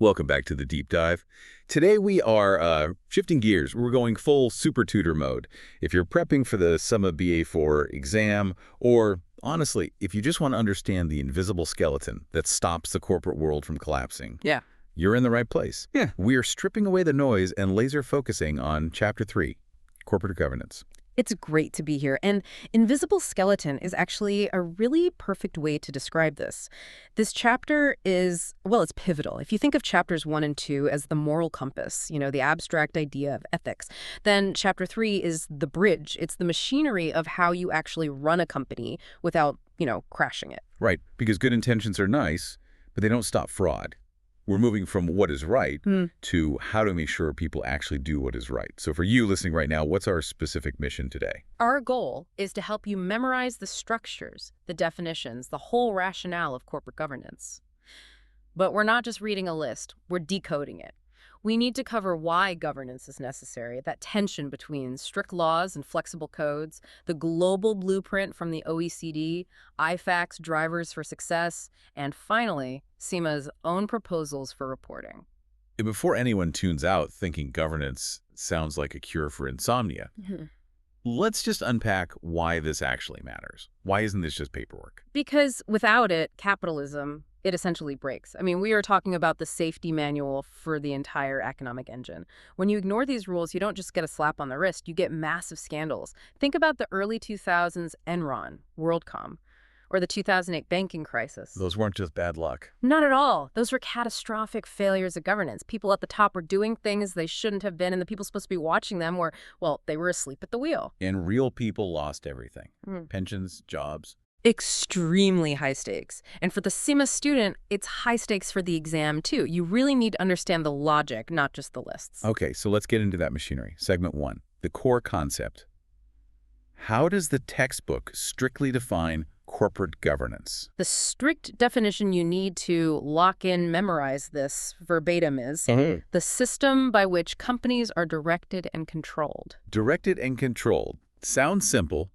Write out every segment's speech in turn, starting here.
Welcome back to the deep dive. Today we are shifting gears. We're going full super tutor mode. If you're prepping for the CIMA BA4 exam, or honestly, if you just want to understand the invisible skeleton that stops the corporate world from collapsing, you're in the right place. We're stripping away the noise and laser focusing on Chapter 3, Corporate Governance. It's great to be here, and invisible skeleton is actually a really perfect way to describe this. This chapter is, well, it's pivotal. If you think of chapters 1 and 2 as the moral compass, the abstract idea of ethics, then chapter 3 is the bridge. It's the machinery of how you actually run a company without, crashing it. Right, because good intentions are nice, but they don't stop fraud. We're moving from what is right to how to make sure people actually do what is right. So for you listening right now, what's our specific mission today? Our goal is to help you memorize the structures, the definitions, the whole rationale of corporate governance. But we're not just reading a list, we're decoding it. We need to cover why governance is necessary, that tension between strict laws and flexible codes, the global blueprint from the OECD, IFAC's drivers for success, and finally, CIMA's own proposals for reporting. And before anyone tunes out thinking governance sounds like a cure for insomnia, let's just unpack why this actually matters. Why isn't this just paperwork? Because without it, capitalism, it essentially breaks. I mean, we are talking about the safety manual for the entire economic engine. When you ignore these rules, you don't just get a slap on the wrist, you get massive scandals. Think about the early 2000s Enron, WorldCom, or the 2008 banking crisis. Those weren't just bad luck. Not at all. Those were catastrophic failures of governance. People at the top were doing things they shouldn't have been, and the people supposed to be watching them were, well, they were asleep at the wheel. And real people lost everything. Pensions, jobs. Extremely high stakes. And for the CIMA student, it's high stakes for the exam, too. You really need to understand the logic, not just the lists. Okay, so let's get into that machinery. Segment 1, the core concept. How does the textbook strictly define corporate governance? The strict definition you need to lock in, memorize this verbatim is the system by which companies are directed and controlled. Directed and controlled. Sounds simple,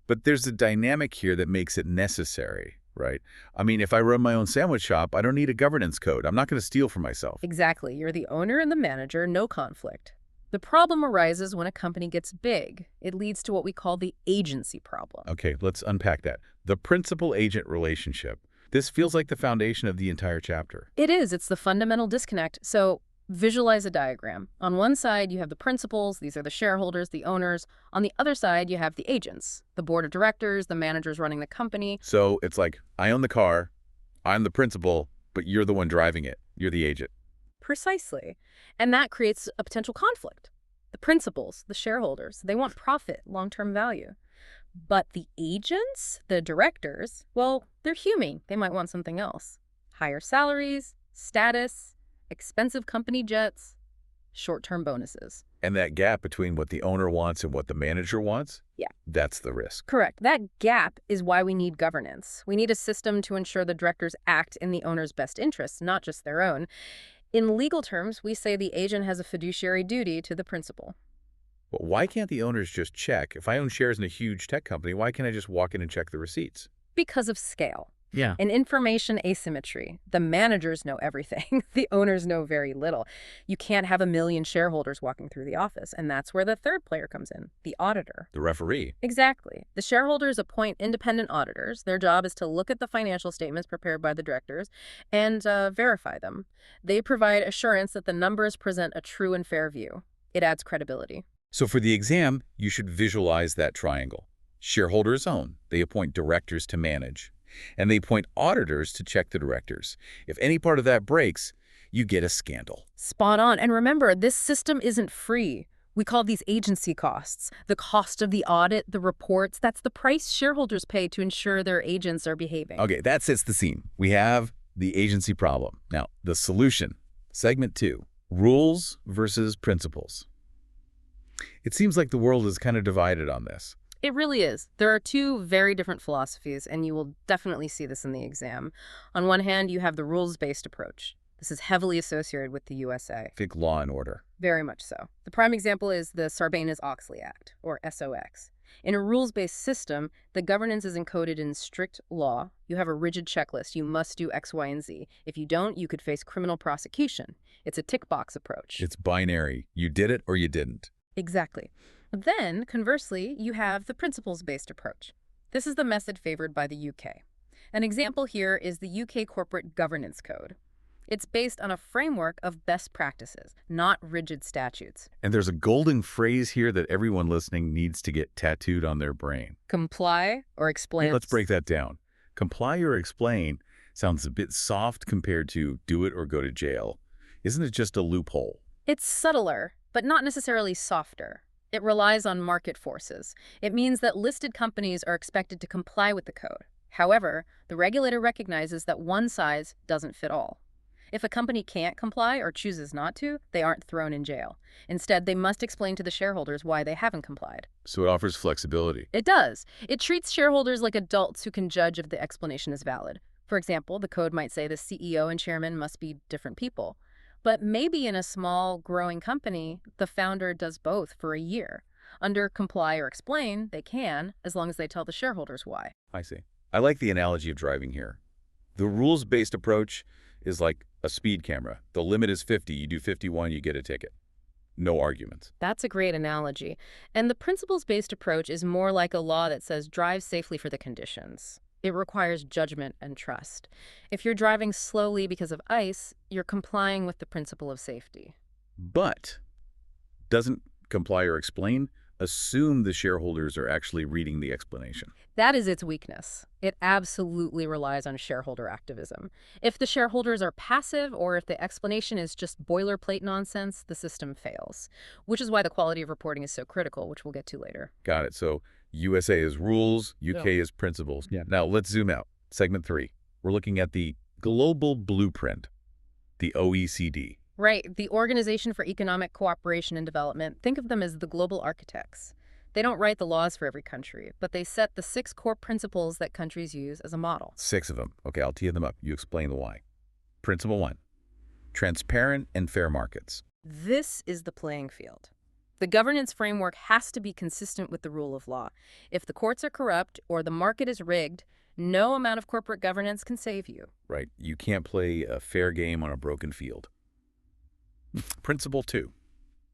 but there's a dynamic here that makes it necessary, right? I mean, if I run my own sandwich shop, I don't need a governance code. I'm not going to steal for myself. Exactly. You're the owner and the manager, no conflict. The problem arises when a company gets big. It leads to what we call the agency problem. Okay, let's unpack that. The principal-agent relationship. This feels like the foundation of the entire chapter. It is. It's the fundamental disconnect. So visualize a diagram. On one side, you have the principals. These are the shareholders, the owners. On the other side, you have the agents, the board of directors, the managers running the company. So it's like, I own the car, I'm the principal, but you're the one driving it. You're the agent. Precisely. And that creates a potential conflict. The principals, the shareholders, they want profit, long-term value. But the agents, the directors, well, they're human. They might want something else. Higher salaries, status, expensive company jets, short-term bonuses. And that gap between what the owner wants and what the manager wants? Yeah. That's the risk. Correct. That gap is why we need governance. We need a system to ensure the directors act in the owner's best interests, not just their own. In legal terms, we say the agent has a fiduciary duty to the principal. But why can't the owners just check? If I own shares in a huge tech company, why can't I just walk in and check the receipts? Because of scale. Yeah. And information asymmetry. The managers know everything. The owners know very little. You can't have 1 million shareholders walking through the office. And that's where the third player comes in, the auditor. The referee. Exactly. The shareholders appoint independent auditors. Their job is to look at the financial statements prepared by the directors and verify them. They provide assurance that the numbers present a true and fair view. It adds credibility. So for the exam, you should visualize that triangle. Shareholders own. They appoint directors to manage. And they appoint auditors to check the directors. If any part of that breaks, you get a scandal. Spot on. And remember, this system isn't free. We call these agency costs. The cost of the audit, the reports, that's the price shareholders pay to ensure their agents are behaving. Okay, that sets the scene. We have the agency problem. Now, the solution. Segment 2, rules versus principles. It seems like the world is kind of divided on this. It really is. There are two very different philosophies, and you will definitely see this in the exam. On one hand, you have the rules-based approach. This is heavily associated with the USA. Think law and order. Very much so. The prime example is the Sarbanes-Oxley Act, or SOX. In a rules-based system, the governance is encoded in strict law. You have a rigid checklist. You must do X, Y, and Z. If you don't, you could face criminal prosecution. It's a tick box approach. It's binary. You did it or you didn't. Exactly. Then, conversely, you have the principles-based approach. This is the method favored by the UK. An example here is the UK Corporate Governance Code. It's based on a framework of best practices, not rigid statutes. And there's a golden phrase here that everyone listening needs to get tattooed on their brain. Comply or explain. Let's break that down. Comply or explain sounds a bit soft compared to do it or go to jail. Isn't it just a loophole? It's subtler, but not necessarily softer. It relies on market forces. It means that listed companies are expected to comply with the code. However, the regulator recognizes that one size doesn't fit all. If a company can't comply or chooses not to, they aren't thrown in jail. Instead, they must explain to the shareholders why they haven't complied. So it offers flexibility. It does. It treats shareholders like adults who can judge if the explanation is valid. For example, the code might say the CEO and chairman must be different people. But maybe in a small, growing company, the founder does both for a year. Under comply or explain, they can, as long as they tell the shareholders why. I see. I like the analogy of driving here. The rules-based approach is like a speed camera. The limit is 50. You do 51, you get a ticket. No arguments. That's a great analogy. And the principles-based approach is more like a law that says drive safely for the conditions. It requires judgment and trust. If you're driving slowly because of ice, you're complying with the principle of safety. But doesn't comply or explain assume the shareholders are actually reading the explanation. That is its weakness. It absolutely relies on shareholder activism. If the shareholders are passive or if the explanation is just boilerplate nonsense, the system fails, which is why the quality of reporting is so critical, which we'll get to later. Got it. So USA is rules, UK is principles. Yeah. Now let's zoom out. Segment 3. We're looking at the global blueprint, the OECD. Right. The Organization for Economic Cooperation and Development, think of them as the global architects. They don't write the laws for every country, but they set the 6 core principles that countries use as a model. 6 of them. Okay, I'll tee them up. You explain the why. Principle 1, transparent and fair markets. This is the playing field. The governance framework has to be consistent with the rule of law. If the courts are corrupt or the market is rigged, no amount of corporate governance can save you. Right. You can't play a fair game on a broken field. Principle 2,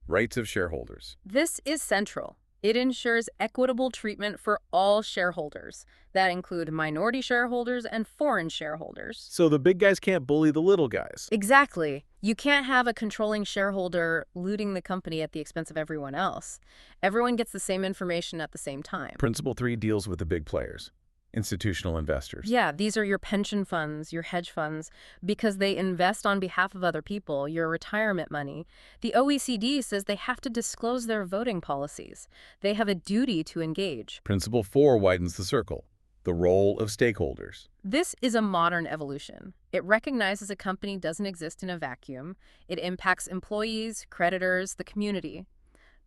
rights of shareholders. This is central. It ensures equitable treatment for all shareholders. That include minority shareholders and foreign shareholders. So the big guys can't bully the little guys. Exactly. You can't have a controlling shareholder looting the company at the expense of everyone else. Everyone gets the same information at the same time. Principle 3 deals with the big players, institutional investors. Yeah, these are your pension funds, your hedge funds, because they invest on behalf of other people, your retirement money. The OECD says they have to disclose their voting policies. They have a duty to engage. Principle 4 widens the circle, the role of stakeholders. This is a modern evolution. It recognizes a company doesn't exist in a vacuum. It impacts employees, creditors, the community.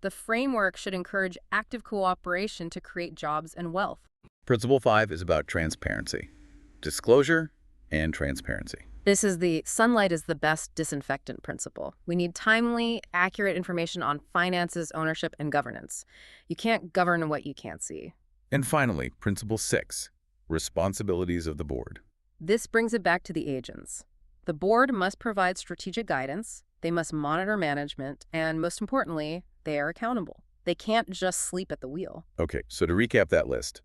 The framework should encourage active cooperation to create jobs and wealth. Principle 5 is about transparency, disclosure, and transparency. This is the sunlight is the best disinfectant principle. We need timely, accurate information on finances, ownership, and governance. You can't govern what you can't see. And finally, Principle 6, responsibilities of the board. This brings it back to the agents. The board must provide strategic guidance, they must monitor management, and most importantly, they are accountable. They can't just sleep at the wheel. Okay, so to recap that list,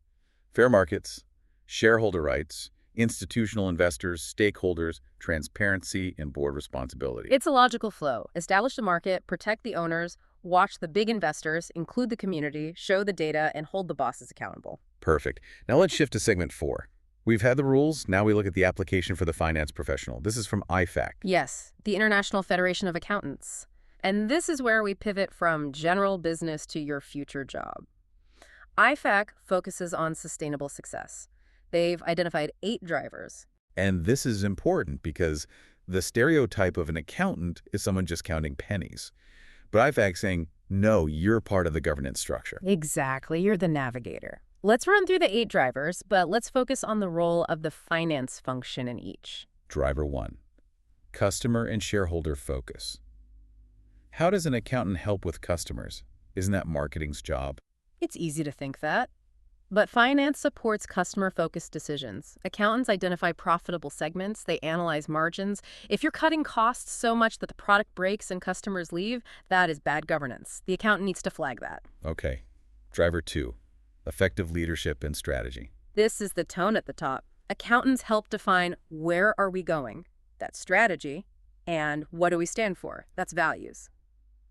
fair markets, shareholder rights, institutional investors, stakeholders, transparency, and board responsibility. It's a logical flow. Establish the market, protect the owners, watch the big investors, include the community, show the data, and hold the bosses accountable. Perfect. Now let's shift to segment 4. We've had the rules, now we look at the application for the finance professional. This is from IFAC. Yes, the International Federation of Accountants. And this is where we pivot from general business to your future job. IFAC focuses on sustainable success. They've identified 8 drivers. And this is important because the stereotype of an accountant is someone just counting pennies. But IFAC's saying, no, you're part of the governance structure. Exactly, you're the navigator. Let's run through the 8 drivers, but let's focus on the role of the finance function in each. Driver 1, customer and shareholder focus. How does an accountant help with customers? Isn't that marketing's job? It's easy to think that. But finance supports customer-focused decisions. Accountants identify profitable segments, they analyze margins. If you're cutting costs so much that the product breaks and customers leave, that is bad governance. The accountant needs to flag that. Okay. Driver 2. Effective leadership and strategy. This is the tone at the top. Accountants help define where are we going, that's strategy, and what do we stand for, that's values.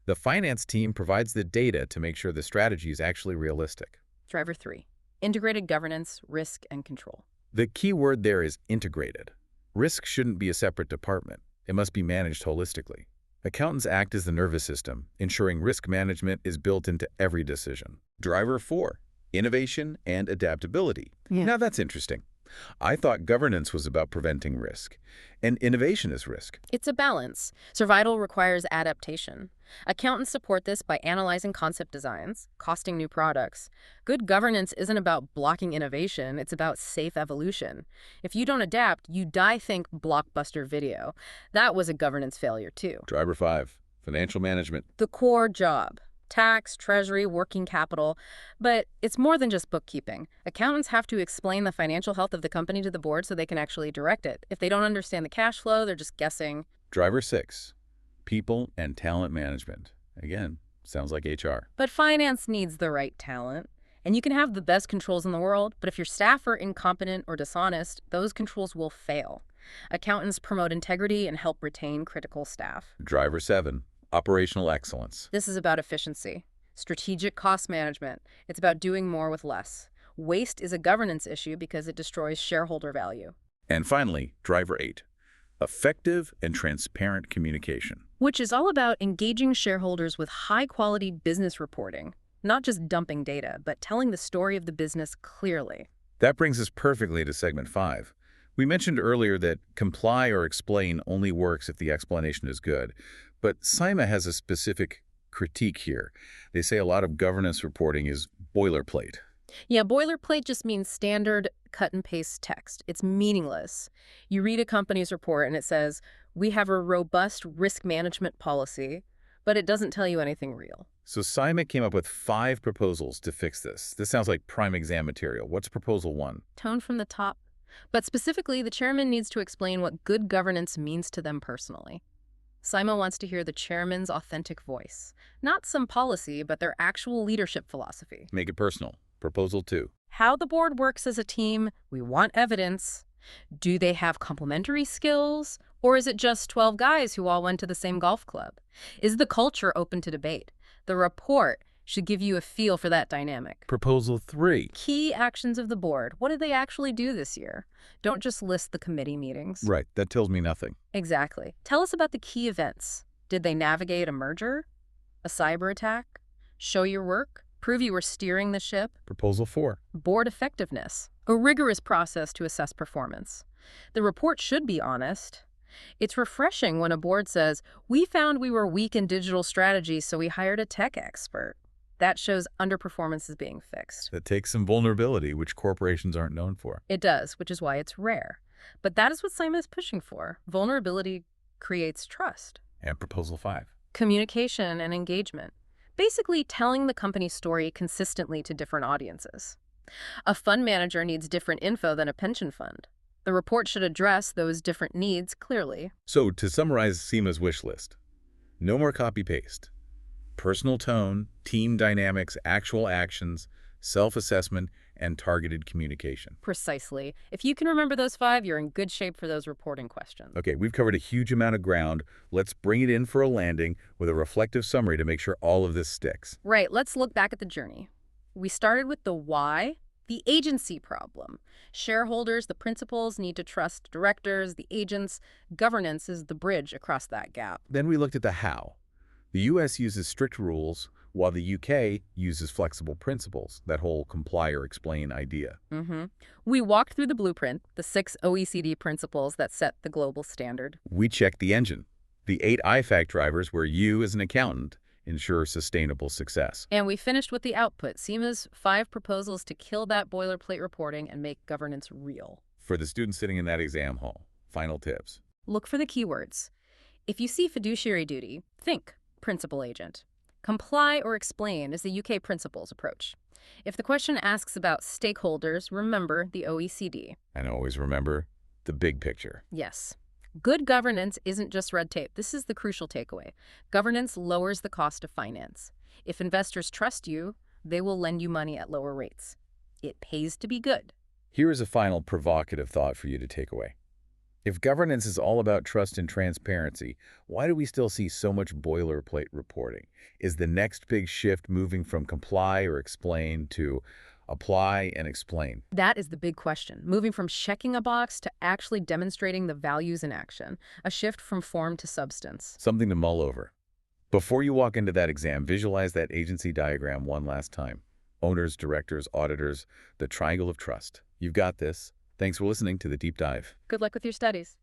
The finance team provides the data to make sure the strategy is actually realistic. Driver 3. Integrated governance, risk, and control. The key word there is integrated. Risk shouldn't be a separate department. It must be managed holistically. Accountants act as the nervous system, ensuring risk management is built into every decision. Driver 4. Innovation and adaptability. Now that's interesting. I thought governance was about preventing risk, and innovation is risk. It's a balance. Survival requires adaptation. Accountants support this by analyzing concept designs, costing new products. Good governance isn't about blocking innovation, it's about safe evolution. If you don't adapt, you die. Think Blockbuster Video. That was a governance failure too. Driver 5. Financial management. The core job. Tax, treasury, working capital. But it's more than just bookkeeping. Accountants have to explain the financial health of the company to the board so they can actually direct it. If they don't understand the cash flow, they're just guessing. Driver 6. People and talent management. Again, sounds like HR. But finance needs the right talent. And you can have the best controls in the world, but if your staff are incompetent or dishonest, those controls will fail. Accountants promote integrity and help retain critical staff. Driver 7. Operational excellence. This is about efficiency, strategic cost management. It's about doing more with less. Waste is a governance issue because it destroys shareholder value. And finally, driver 8. Effective and transparent communication. Which is all about engaging shareholders with high-quality business reporting. Not just dumping data, but telling the story of the business clearly. That brings us perfectly to segment 5. We mentioned earlier that comply or explain only works if the explanation is good. But CIMA has a specific critique here. They say a lot of governance reporting is boilerplate. Yeah, boilerplate just means standard cut-and-paste text. It's meaningless. You read a company's report and it says, we have a robust risk management policy, but it doesn't tell you anything real. So CIMA came up with 5 proposals to fix this. This sounds like prime exam material. What's proposal 1? Tone from the top. But specifically, the chairman needs to explain what good governance means to them personally. CIMA wants to hear the chairman's authentic voice. Not some policy, but their actual leadership philosophy. Make it personal. Proposal 2. How the board works as a team. We want evidence. Do they have complementary skills? Or is it just 12 guys who all went to the same golf club? Is the culture open to debate? The report should give you a feel for that dynamic. Proposal 3. Key actions of the board. What did they actually do this year? Don't just list the committee meetings. Right, that tells me nothing. Exactly. Tell us about the key events. Did they navigate a merger? A cyber attack? Show your work? Prove you were steering the ship? Proposal 4. Board effectiveness. A rigorous process to assess performance. The report should be honest. It's refreshing when a board says, we found we were weak in digital strategy, so we hired a tech expert. That shows underperformance is being fixed. That takes some vulnerability, which corporations aren't known for. It does, which is why it's rare. But that is what CIMA is pushing for. Vulnerability creates trust. And proposal 5. Communication and engagement. Basically telling the company's story consistently to different audiences. A fund manager needs different info than a pension fund. The report should address those different needs clearly. So, to summarize CIMA's wish list, no more copy-paste. Personal tone, team dynamics, actual actions, self-assessment, and targeted communication. Precisely. If you can remember those 5, you're in good shape for those reporting questions. Okay, we've covered a huge amount of ground. Let's bring it in for a landing with a reflective summary to make sure all of this sticks. Right, let's look back at the journey. We started with the why, the agency problem. Shareholders, the principals, need to trust directors, the agents. Governance is the bridge across that gap. Then we looked at the how. The U.S. uses strict rules, while the U.K. uses flexible principles, that whole comply or explain idea. We walked through the blueprint, the 6 OECD principles that set the global standard. We checked the engine, the 8 IFAC drivers where you, as an accountant, ensure sustainable success. And we finished with the output, CIMA's 5 proposals to kill that boilerplate reporting and make governance real. For the students sitting in that exam hall, final tips. Look for the keywords. If you see fiduciary duty, think principal agent. Comply or explain is the UK principals approach. If the question asks about stakeholders, remember the OECD. And always remember the big picture. Yes. Good governance isn't just red tape. This is the crucial takeaway. Governance lowers the cost of finance. If investors trust you, they will lend you money at lower rates. It pays to be good. Here is a final provocative thought for you to take away. If governance is all about trust and transparency, why do we still see so much boilerplate reporting? Is the next big shift moving from comply or explain to apply and explain? That is the big question, moving from checking a box to actually demonstrating the values in action, a shift from form to substance. Something to mull over. Before you walk into that exam, visualize that agency diagram one last time. Owners, directors, auditors, the triangle of trust. You've got this. Thanks for listening to The Deep Dive. Good luck with your studies.